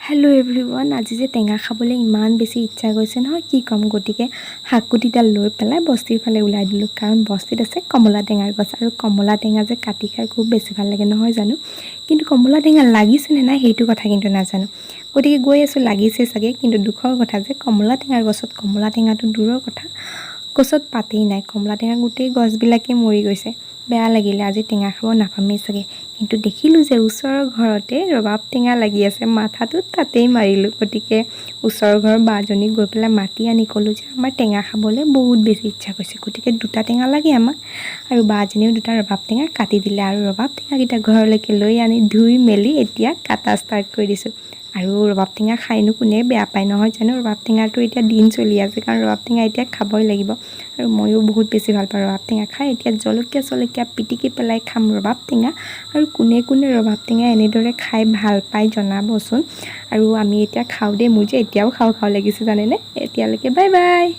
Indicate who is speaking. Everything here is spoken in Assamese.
Speaker 1: हेलो एवरीवन आज जे टेঙা খাবলৈ ইমান বেছি ইচ্ছা গৈছে নহয় কি কম গটিকে হাকুটিডাল লৈ পেলাই বস্তিৰ ফালে উলাই দিলো কাৰণ বস্তিত আছে কমলা টেঙাৰ গছ আৰু কমলা টেঙা যে কাটি খাই খুব বেছি ভাল লাগে নহয় জানো কিন্তু কমলা টেঙা লাগিছে নে নাই হেইটো কথা কিন্তু নাজানো গটিকে গৈ আছো লাগিছে সাগে কিন্তু দুখৰ কথা যে কমলা টেঙাৰ গছত কমলা টেঙাটো দূৰৰ কথা গছত পাতেই নাই কমলা টেঙা গুটেই গছবিলাকে মৰি গৈছে বেয়া লাগিলে আজি টেঙা খাব নাপামেই সাগে কিন্তু দেখিলো যে ওচৰৰ ঘৰতে ৰবাব টেঙা লাগি আছে মাথাটো তাতেই মাৰিলো গটিকে ওচৰৰ ঘৰৰ বাজনী গৈ পেলাই মাটি আনি কলো যে আমাৰ টেঙা খাবলৈ বহুত বেছি ইচ্ছা কৰিছে গটিকে দুটা টেঙা লাগে আমাক আৰু বাজনীও দুটা ৰবাব টেঙা কাটি দিলে আৰু ৰবাব টেঙা কিটা ঘৰলৈকে লৈ আনি ধুই মেলি এতিয়া কাটা ষ্টাৰ্ট কৰি দিছো আৰু ৰবাব টেঙা খাইনো কোনে বেয়া পায় নহয় জানো ৰবাব টেঙাটো এতিয়া দিন চলি আছে কাৰণ ৰবাব টেঙা এতিয়া খাবই লাগিব আৰু ময়ো বহুত বেছি ভাল পাওঁ ৰবাব টেঙা খাই এতিয়া জলকীয়া পিটিকি পেলাই খাম ৰবাব টেঙা আৰু কোনে কোনে ৰবাব টেঙা এনেদৰে খাই ভাল পায় জনাবচোন আৰু আমি এতিয়া খাও দে মোৰ যে এতিয়াও খাও লাগিছে জানেনে এতিয়ালৈকে বাই বাই